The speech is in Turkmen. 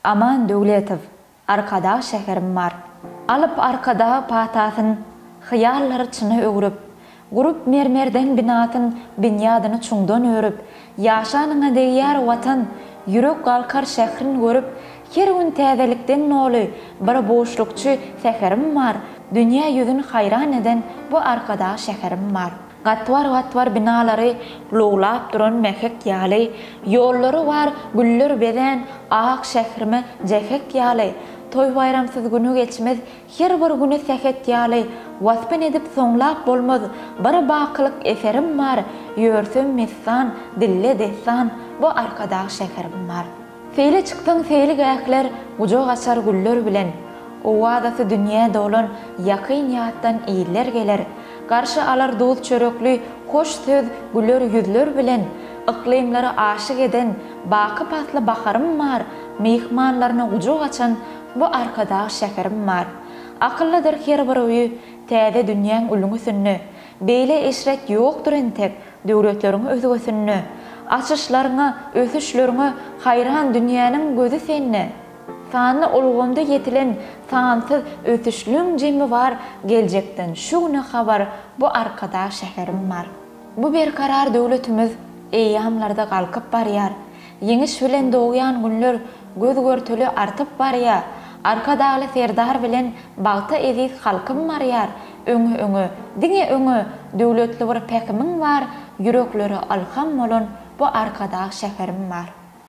Aman Döwletow, arkada şäherim bar. Alyp arkada patasyn, hyallary çyny öwrüp, gurup mermerden binatyn binýadyny çuňdan örüp, ýaşanyňa degýär watan, ýürek galkar şährin görüp, her gün täzelikden noly bir boşlukçy säherim bar. Dünýä ýüzüni hayran eden bu arkada şäherim bar. Gatwar binalary lowlap duran mehek ýaly, ýollary bar güller beden, ak şäherime jehek ýaly. Toy bayramsyz günü geçmez, her bir güni sähet ýaly. Waspan edip soňlap bolmaz, bir bakylyk eserim bar. Ýörsüm messan, dille dessan, bu arkada şäherim bar. Feýle çykdyň feýli gäkler, gujak açar güller bilen. Owazasy dünýä dolan, ýakyn ýatdan iýiller geler. Garşy alar dost çörekli, hoş söz, güler ýüzler bilen. Iklimlary aşyk eden, baky pasly baharym bar. Mehmanlaryna gujak açan, bu arkada şäherim bar. Akyllydyr her bir öýü, täze dünýäň ulungy sünni. Beýle eşrek ýokdur entek, döwletleriň özü sünni. Açyşlaryňa, ösüşleriňe hayran dünýäniň gözü senne. Sany ulgamda yetilen sansyz ösüşlüň jemi bar, geljekden şuny habar, bu arkada şäherim bar. Bu berkarar döwletimiz eýamlarda galkyp barýar. Yeňiş bilen dogýan günler göz görtüli artyp barýar. Arkadaly serdar bilen bagta eziz halkym barýar. Öňe, diňe öňe döwletli bir pekimiň bar, ýürekleri alham bolan bu arkada şäherim bar.